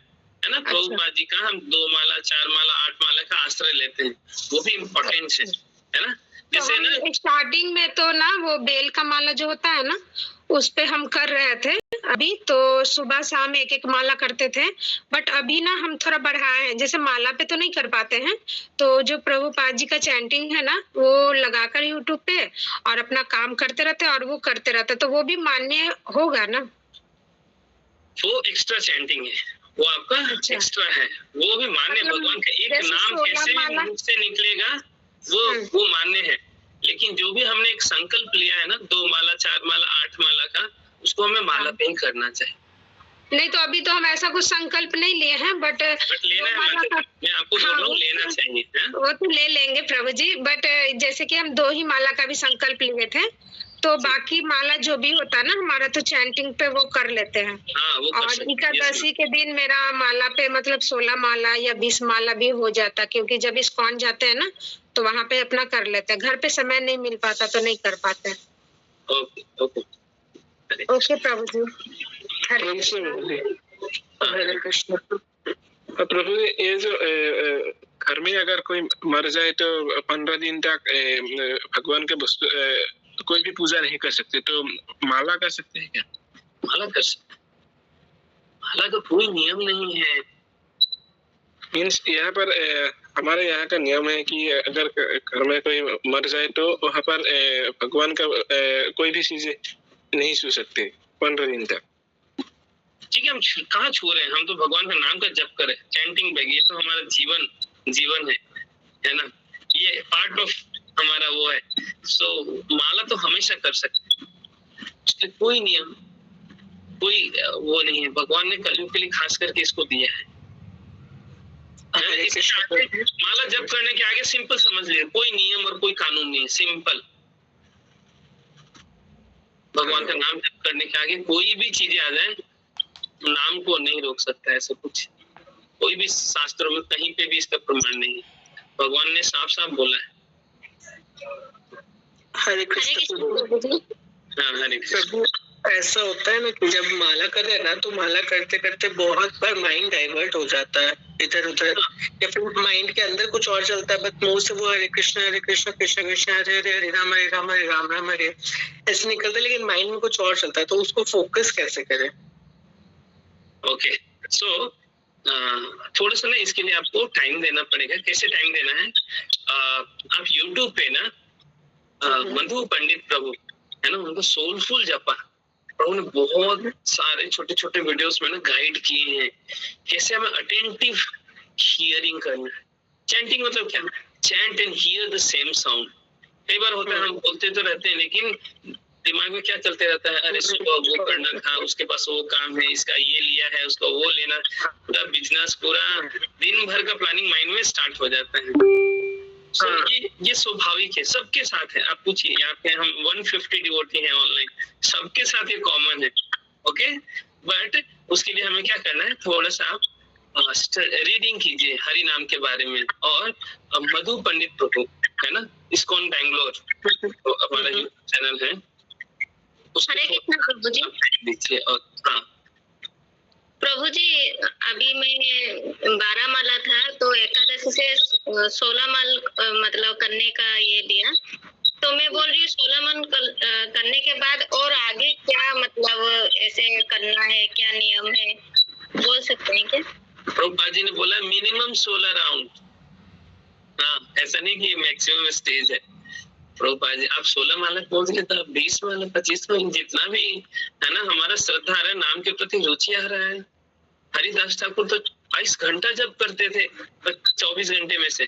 ना प्रभुपाद जी का। हम 2 माला 4 माला 8 माला का आश्रय लेते हैं, वो भी इम्पोर्टेंट है ना। जैसे ना तो स्टार्टिंग में तो ना वो बेल का माला जो होता है ना, उस पे हम कर रहे थे अभी, तो सुबह शाम 1-1 माला करते थे, बट अभी ना हम थोड़ा बढ़ाए हैं। जैसे माला पे तो नहीं कर पाते हैं, तो जो प्रभुपाद जी का चैंटिंग है ना, वो लगाकर यूट्यूब पे और अपना काम करते रहते और वो करते रहते, तो वो भी मान्य होगा ना? वो एक्स्ट्रा चैंटिंग है, वो आपका अच्छा। एक्स्ट्रा है, वो भी मान्य। मतलब भगवान का एक जैसे नाम 16 कैसे भी माला- मुख से निकलेगा वो मान्य है। लेकिन जो भी हमने एक संकल्प लिया है ना 2 माला 4 माला 8 माला का, उसको हमें माला पे ही करना चाहिए। नहीं तो अभी तो हम ऐसा कुछ संकल्प नहीं लिए हैं, बट लेना है माता जी। मैं आपको बोल रहा हूँ लेना चाहिए, है? वो तो ले लेंगे प्रभु जी, बट जैसे कि हम 2 ही माला का भी संकल्प लिए थे, तो बाकी माला जो भी होता है ना हमारा, तो चैंटिंग पे वो कर लेते हैं। हाँ, वो कर और सकते हैं, एकादशी के दिन मेरा माला पे मतलब 16 माला या 20 माला भी हो जाता, क्योंकि जब इस्कॉन जाते हैं ना तो वहाँ पे अपना कर लेते हैं। घर पे समय नहीं मिल पाता तो नहीं कर पाते। ओके ओके ओके प्रभु जी, हरे हरे कृष्ण। प्रभु जी, ये जो घर में अगर कोई मर जाए तो 15 दिन तक भगवान के वस्तु कोई भी पूजा नहीं कर सकते, तो माला कर सकते हैं क्या? माला कर सकते, माला का कोई नियम नहीं है। मीन्स यहाँ पर हमारे यहाँ का नियम है कि अगर घर में कोई मर जाए तो वहाँ पर भगवान का कोई भी चीज नहीं छू सकते 15 दिन तक। ठीक है, हम कहाँ छू रहे हैं? हम तो भगवान का नाम का जप करें, चैंटिंग बैग, ये तो हमारा जीवन है ना, ये पार्ट ऑफ हमारा वो है। सो माला तो हमेशा कर सकते हैं, उसके कोई नियम, कोई वो नहीं है। भगवान ने कलयुग के लिए खास करके इसको दिया है। माला जप करने के आगे सिंपल समझ लीजिए, कोई नियम और कोई कानून नहीं है, सिंपल। भगवान का नाम जप करने के आगे कोई भी चीजें आ जाए, नाम को नहीं रोक सकता। ऐसा कुछ कोई भी शास्त्रों में कहीं पे भी इसका प्रमाण नहीं है। भगवान ने साफ साफ बोला है। हरे कृष्ण। हाँ, हरे कृष्ण। ऐसा होता है ना कि जब माला करे ना, तो माला करते करते बहुत बार माइंड डाइवर्ट हो जाता है इधर उधर, या फिर माइंड के अंदर कुछ और चलता है, बट मुंह से वो हरे कृष्ण कृष्ण कृष्ण हरे हरे, हरे राम राम हरे ऐसे निकलता है, लेकिन माइंड में कुछ और चलता है। तो उसको फोकस कैसे करें? ओके, सो थोड़ा सा ना इसके लिए आपको टाइम देना पड़ेगा। कैसे टाइम देना है? आप YouTube पे ना मधु पंडित प्रभु है ना, उनको सोलफुल जपा, प्रभु ने बहुत सारे छोटे छोटे वीडियोस में ना गाइड किए हैं कैसे हमें अटेंटिव हियरिंग करना है। चैंटिंग मतलब क्या? Chant and here the same sound. कई बार होता है हम बोलते तो रहते हैं, लेकिन दिमाग में क्या चलते रहता है? अरे सुबह वो करना था, उसके पास वो काम है, इसका ये लिया है, उसका वो लेना, पूरा बिजनेस, पूरा दिन भर का प्लानिंग माइंड में स्टार्ट हो जाता है। So, ये स्वाभाविक है, सबके साथ है। आप पूछिए, यहाँ पे हम 150 डिवोटी हैं ऑनलाइन, सबके साथ ये कॉमन है। ओके, बट उसके लिए हमें क्या करना है? थोड़ा सा आप रीडिंग कीजिए हरि नाम के बारे में। और मधु पंडित प्रभु है ना, इस्कॉन बैंगलोर तो हमारा यूट्यूब चैनल है, हरे कृष्ण प्रभु जी। दीजिए। और हाँ प्रभु जी, अभी मैं 12 माला था, तो एकादशी से 16 माल मतलब करने का ये दिया, तो मैं बोल रही हूँ 16 माल करने के बाद और आगे क्या मतलब ऐसे करना है, क्या नियम है, बोल सकते हैं क्या? प्रभुपाद जी ने बोला मिनिमम 16 राउंड। हाँ, ऐसा नहीं कि मैक्सिमम स्टेज है। प्रभुपाद जी आप 16 माला पहुंच गए तो 20 माला 25 माला जितना भी है ना, हमारा श्रद्धा आ रहा है, नाम के प्रति रुचि आ रहा है। हरिदास ठाकुर तो 22 घंटा जब करते थे 24 घंटे में से।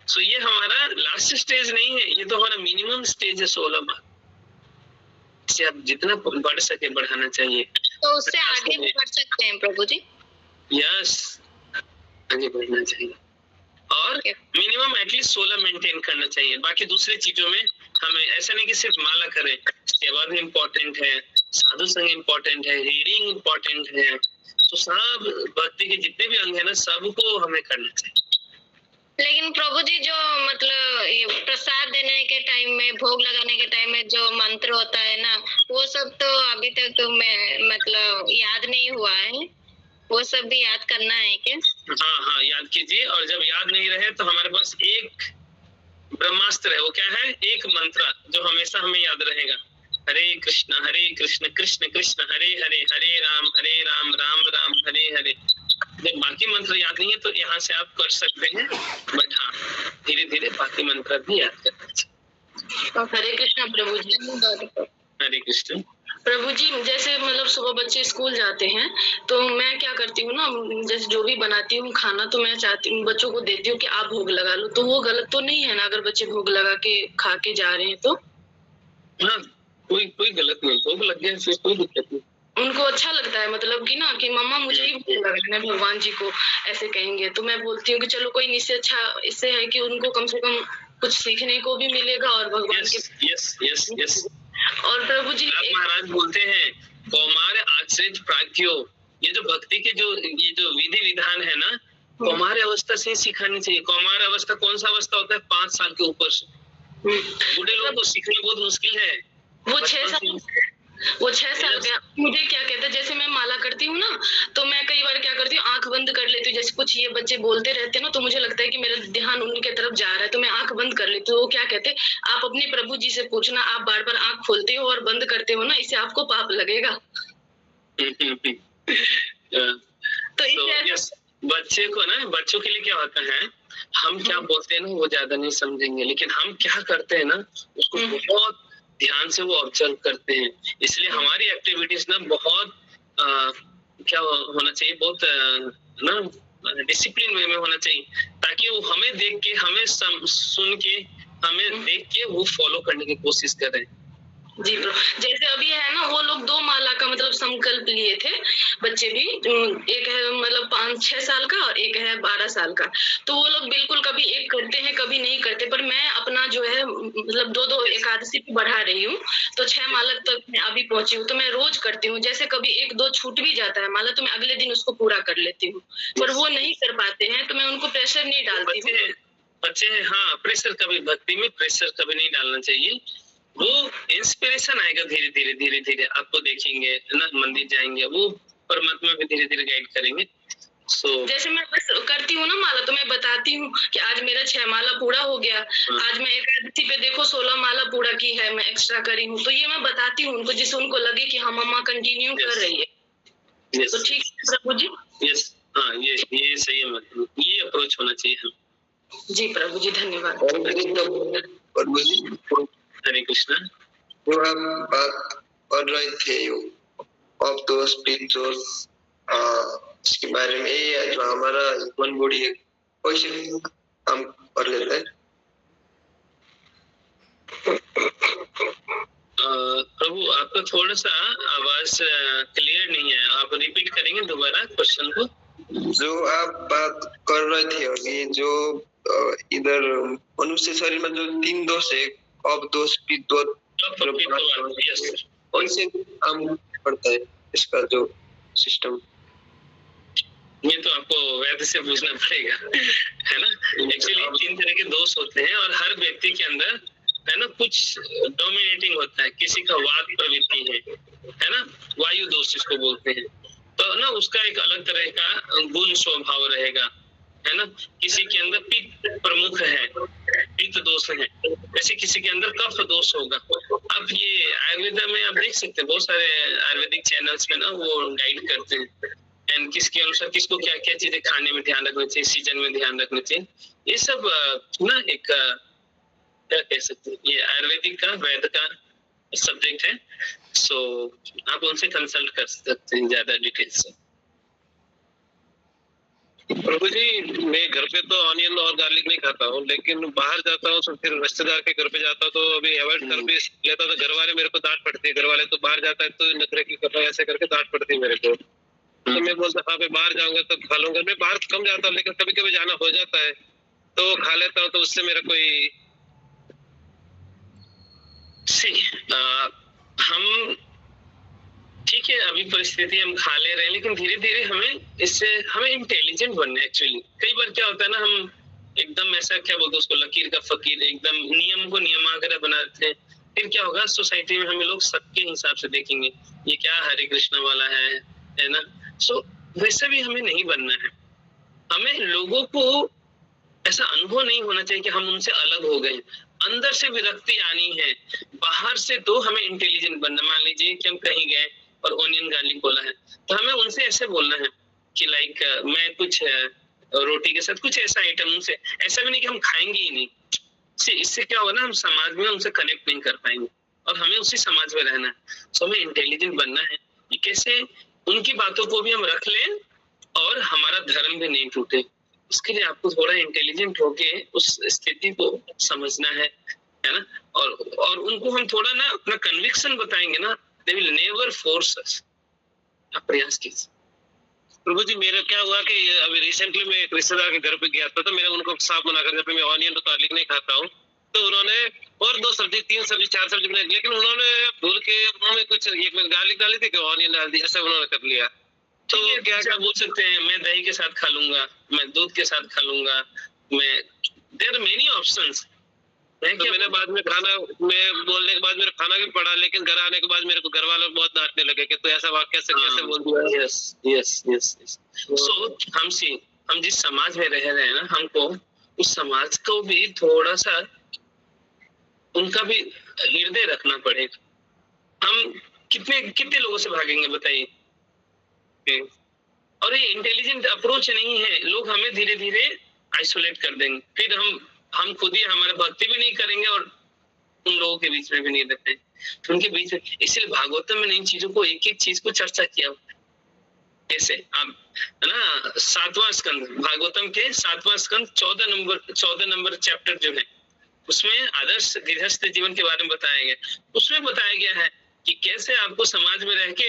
सो ये हमारा लास्ट स्टेज नहीं है, ये तो हमारा मिनिमम स्टेज है 16 माला। इससे आप जितना बढ़ सके बढ़ाना चाहिए। तो उससे आगे बढ़ सकते हैं प्रभु जी? यस, आगे बढ़ना चाहिए और मिनिमम एटलीस्ट 16 मेंटेन करना चाहिए। बाकी दूसरे चीजों में हमें ऐसा नहीं कि सिर्फ माला करें, सेवा भी इम्पोर्टेंट है, साधु संग इम्पोर्टेंट है, रीडिंग इम्पोर्टेंट है। तो सब भक्ति के जितने भी अंग है ना, सबको हमें करना चाहिए। लेकिन प्रभु जी जो मतलब प्रसाद देने के टाइम में, भोग लगाने के टाइम में जो मंत्र होता है ना, वो सब तो अभी तक तो मैं मतलब याद नहीं हुआ है, वो सब भी याद करना है क्या? हाँ, याद कीजिए। और जब याद नहीं रहे तो हमारे पास एक ब्रह्मास्त्र है, वो क्या है? एक मंत्र जो हमेशा हमें याद रहेगा, हरे कृष्ण कृष्ण कृष्ण हरे हरे, हरे राम राम राम हरे हरे। जब बाकी मंत्र याद नहीं है तो यहाँ से आप कर सकते हैं, बट हाँ धीरे धीरे बाकी मंत्र भी याद करना चाहिए। हरे कृष्ण प्रभु जी। हरे कृष्ण प्रभु जी, जैसे मतलब सुबह बच्चे स्कूल जाते हैं तो मैं क्या करती हूँ ना, जैसे जो भी बनाती हूँ खाना, तो मैं चाहती हूँ बच्चों को देती हूँ कि आप भोग लगा लो, तो वो गलत तो नहीं है ना अगर बच्चे भोग लगा के खा के जा रहे हैं तो? हाँ, कोई गलत नहीं, भोग लग गया फिर कोई दिक्कत नहीं। उनको अच्छा लगता है, मतलब कि ना कि मम्मा मुझे ही भोग लगाना है, भगवान जी को ऐसे कहेंगे। तो मैं बोलती हूँ कि चलो कोई नहीं, इससे अच्छा इससे है कि उनको कम से कम कुछ सीखने को भी मिलेगा और भगवान के। यस और प्रभु जी महाराज बोलते हैं कौमार आश्रित प्राज्ञो, ये जो भक्ति के ये जो विधि विधान है ना, कौमार अवस्था से सिखानी चाहिए। कौमार अवस्था कौन सा अवस्था होता है? 5 साल के ऊपर से। बूढ़े लोगों को सीखना बहुत मुश्किल है। वो 6 साल का मुझे क्या कहता है, जैसे मैं माला करती हूँ ना, तो मैं कई बार क्या करती हूँ, आंख बंद कर लेती हूँ। जैसे कुछ ये बच्चे बोलते रहते हैं ना, तो मुझे लगता है कि मेरा ध्यान उनके तरफ जा रहा है, तो मैं आंख बंद कर लेती हूँ। वो क्या कहते हैं, आप अपने प्रभु जी से पूछना, आप बार बार आंख खोलते हो और बंद करते हो ना, इससे आपको पाप लगेगा। तो इस बच्चों के लिए क्या होता है, हम क्या बोलते हैं ना वो ज्यादा नहीं समझेंगे, लेकिन हम क्या करते हैं ना उसको बहुत ध्यान से वो ऑब्जर्व करते हैं। इसलिए हमारी एक्टिविटीज ना बहुत क्या होना चाहिए, बहुत ना डिसिप्लिन वे में होना चाहिए, ताकि वो हमें देख के, हमें सुन के, हमें देख के वो फॉलो करने की कोशिश करें। जी प्रभु, जैसे अभी है ना, वो लोग 2 माला का मतलब संकल्प लिए थे बच्चे भी, एक है मतलब 5-6 साल का और एक है 12 साल का। तो वो लोग बिल्कुल कभी एक करते हैं कभी नहीं करते, पर मैं अपना जो है मतलब 2-2 एकादशी पे बढ़ा रही हूँ, तो 6 माला तक मैं अभी पहुंची हूँ। तो मैं रोज करती हूँ, जैसे कभी 1-2 छूट भी जाता है माला, तो मैं अगले दिन उसको पूरा कर लेती हूँ। पर वो नहीं कर पाते हैं, तो मैं उनको प्रेशर नहीं डालती हूँ। बच्चे हैं, हाँ, प्रेशर कभी, भक्ति में प्रेशर कभी नहीं डालना चाहिए। वो इंस्पिरेशन आएगा धीरे धीरे आपको देखेंगे ना, मंदिर जाएंगे, वो परमात्मा भी धीरे धीरे गाइड करेंगे। जैसे मैं बस करती हूँ ना माला, तो मैं बताती हूँ कि आज मेरा 6 माला पूरा हो गया, आज मैं एकादशी पे देखो 16 माला पूरा की है, मैं एक्स्ट्रा करी हूँ। तो ये मैं बताती हूँ उनको, जिससे उनको लगे कि हाँ मम्मा कंटिन्यू कर रही है। तो ठीक है प्रभु जी। यस, हाँ, ये सही है, मतलब ये अप्रोच होना चाहिए हम। जी प्रभु जी, धन्यवाद। प्रभु जी, हरे कृष्णा। जो हम बात कर रहे थे ऑफ दो स्पिरिचुअल्स, इसके बारे में, ये जो हमारा ह्यूमन बॉडी है कैसे काम कर लेता है? प्रभु आपका थोड़ा सा आवाज क्लियर नहीं है, आप रिपीट करेंगे दोबारा क्वेश्चन को? जो आप बात कर रहे थे अभी, जो इधर मनुष्य शरीर में जो 3 दोष है, ऑफ दोष, पित्त, कैसे काम करता है इसका जो सिस्टम? ये तो आपको वैद्य से पूछना पड़ेगा, है ना। एक्चुअली 3 तरह के दोष होते हैं और हर व्यक्ति के अंदर है ना कुछ डोमिनेटिंग होता है। किसी का वात प्रवृत्ति है ना, वायु दोष जिसको बोलते हैं, तो ना उसका एक अलग तरह का गुण स्वभाव रहेगा, है ना। किसी के अंदर पित्त प्रमुख है, पित्त दोष है, जैसे किसी के अंदर कफ दोष होगा। अब ये आयुर्वेद में आप देख सकते हैं, बहुत सारे आयुर्वेदिक चैनल्स में ना वो गाइड करते हैं, एंड किसके अनुसार किसको क्या क्या चीजें खाने में ध्यान रखना चाहिए, सीजन में ध्यान रखना चाहिए। ये सब ना एक क्या कह सकते हैं, ये आयुर्वेदिक का, वैद का सब्जेक्ट है। सो आप उनसे कंसल्ट कर सकते हैं ज्यादा डिटेल से। प्रभु जी, मैं घर पे तो ऑनियन और गार्लिक नहीं खाता हूँ, लेकिन बाहर जाता हूँ तो फिर रिश्तेदार के घर पे जाता हूँ तो अभी अवॉइड कर भी लेता, तो घर वाले मेरे को डांट पड़ती है। घर वाले तो बाहर जाता है तो नखरे की कर रहा है, ऐसे करके डांट पड़ती है मेरे को। तो मैं बोलता हाँ मैं बाहर जाऊंगा तो खा लूंगा। मैं बाहर कम जाता हूँ, लेकिन कभी कभी जाना हो जाता है तो खा लेता हूँ। तो उससे मेरा कोई हम ठीक है, अभी परिस्थिति हम खा ले रहे हैं, लेकिन धीरे धीरे हमें इंटेलिजेंट बनना है। एक्चुअली कई बार क्या होता है ना, हम एकदम ऐसा क्या बोलते हैं उसको, लकीर का फकीर, एकदम नियम को नियमाग्रह बनाते हैं। फिर क्या होगा, सोसाइटी में हमें लोग सबके हिसाब से देखेंगे, ये क्या हरे कृष्ण वाला है ना। सो वैसे भी हमें नहीं बनना है। हमें लोगों को ऐसा अनुभव नहीं होना चाहिए कि हम उनसे अलग हो गए। अंदर से विरक्ति आनी है, बाहर से तो हमें इंटेलिजेंट बनना। मान लीजिए कि हम कहीं गए और ऑनियन गार्लिक बोला है, तो हमें उनसे ऐसे बोलना है कि लाइक मैं कुछ रोटी के साथ कुछ ऐसा आइटम उनसे, ऐसा भी नहीं कि हम खाएंगे ही नहीं। इससे क्या होगा ना, हम समाज में उनसे कनेक्ट नहीं कर पाएंगे और हमें उसी समाज में रहना है। सो हमें इंटेलिजेंट बनना है कि कैसे उनकी बातों को भी हम रख लें और हमारा धर्म भी नहीं टूटे। उसके लिए आपको थोड़ा इंटेलिजेंट होके उस स्थिति को समझना है ना। और उनको हम थोड़ा ना अपना कन्विक्शन बताएंगे ना, दे विल नेवर फोर्स अस। आप प्रयास कीजिए। प्रभु जी मेरा क्या हुआ कि अभी रिसेंटली मैं एक रिश्तेदार के घर पे गया था, तो मैंने उनको साफ मना कर दिया मैं ऑनियन और गार्लिक नहीं खाता हूँ। तो उन्होंने और 2 सब्जी 3 सब्जी 4 सब्जी बनाई, लेकिन उन्होंने भूल के उन्होंने कुछ एक में गार्लिक डाली थी कि ऑनियन डाल दी, ऐसा उन्होंने कर लिया। तो क्या क्या बोल सकते हैं, मैं दही के साथ खा लूंगा, मैं दूध के साथ खा लूंगा, मैं देयर आर मेनी ऑप्शंस। तो मैंने बाद में खाना, मैं बोलने के बाद मेरा खाना भी पड़ा, लेकिन घर आने के बाद मेरे को घर वाले बहुत डांटने लगे कि तो ऐसा वाक्य से कैसे बोल दिया। Yes yes yes. सो हम जिस समाज में रह रहे हैं ना, हमको उस समाज को भी थोड़ा सा उनका भी हृदय रखना पड़ेगा। हम कितने लोगों से भागेंगे बताइए। और ये इंटेलिजेंट अप्रोच नहीं है, लोग हमें धीरे धीरे आइसोलेट कर देंगे, फिर हम खुद ही हमारे भक्ति भी नहीं करेंगे और उन लोगों के बीच में भी नहीं रहते, तो उनके बीच में। इसलिए भागवतम में इन चीजों को एक एक चीज को चर्चा किया हुआ है। जैसे आप है ना 7वां स्कंद, भागवतम के 7वां स्कंद 14 नंबर चैप्टर जो है, उसमें आदर्श गृहस्थ जीवन के बारे में बताया गया। उसमें बताया गया है कि कैसे आपको समाज में रह के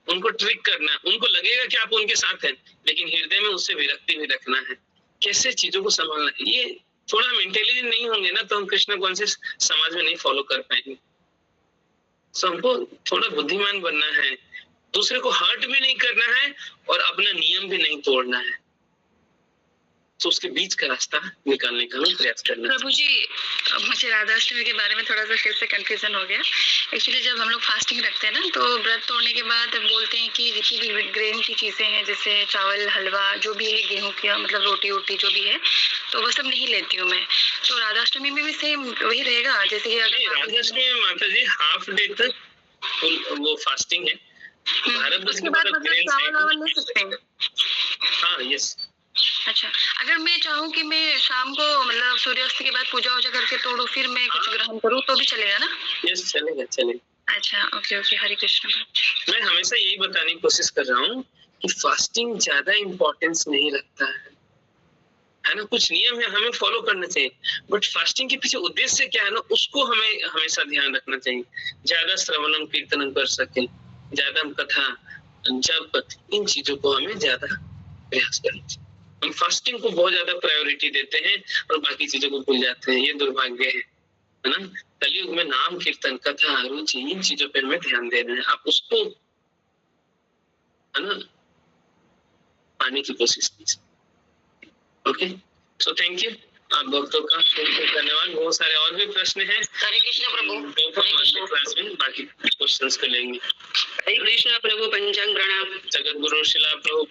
उनको ट्रिक करना, उनको लगेगा कि आप उनके साथ हैं, लेकिन हृदय में उससे विरक्ति भी रखना है, कैसे चीजों को संभालना है। ये थोड़ा हम इंटेलिजेंट नहीं होंगे ना, तो हम कृष्ण कॉन्शियस समाज में नहीं फॉलो कर पाएंगे। सो हमको थोड़ा बुद्धिमान बनना है, दूसरे को हर्ट भी नहीं करना है और अपना नियम भी नहीं तोड़ना है, तो उसके बीच का रास्ता निकालने का हम प्रयास करना है। प्रभु जी मुझे राधाष्टमी के बारे में थोड़ा सा फिर से कंफ्यूजन हो गया। एक्चुअली जब हम लोग फास्टिंग रखते हैं ना, तो व्रत तोड़ने के बाद बोलते हैं कि जितनी भी ग्रेन की चीजें हैं, जैसे चावल हलवा जो भी है, गेहूं का मतलब रोटी वोटी जो भी है, तो वो सब नहीं लेती हूँ मैं। तो राधाष्टमी में भी सेम वही रहेगा जैसे कि राधाष्टमी में माता जी हाफ डे तक वो फास्टिंग है। भारत उसके बाद मतलब चावल वावल ले सकते हैं? हाँ यस। अच्छा, अगर मैं चाहूँ कि मैं शाम को मतलब सूर्यास्त के बाद पूजा वूजा करके तोड़ू, फिर मैं कुछ ग्रहण करूँ तो भी चलेगा ना? यस चलेगा। अच्छा ओके हरे कृष्ण। मैं हमेशा यही बताने की कोशिश कर रहा हूँ कि फास्टिंग ज्यादा इम्पोर्टेंस नहीं रखता है ना। कुछ नियम है हमें फॉलो करना चाहिए, बट फास्टिंग के पीछे उद्देश्य क्या है ना, उसको हमें हमेशा ध्यान रखना चाहिए। ज्यादा श्रवणम कीर्तनम कर सके, ज्यादा कथा जप, इन चीजों को हमें ज्यादा प्रयास करना चाहिए। हम फास्टिंग को बहुत ज्यादा प्रायोरिटी देते हैं और बाकी चीजों को भूल जाते हैं, ये दुर्भाग्य है ना। कलयुग में नाम कीर्तन कथा रुचि इन चीजों पे हमें ध्यान देना है, आप उसको है ना पाने की कोशिश कीजिए। ओके, सो थैंक यू आप भक्तों का धन्यवाद। बहुत सारे और भी प्रश्न हैं, हरे कृष्ण प्रभु। क्लास में बाकी क्वेश्चंस को लेंगे। हरे कृष्ण प्रभु, पंचांग प्रणाम। जगत गुरु शिला प्रभु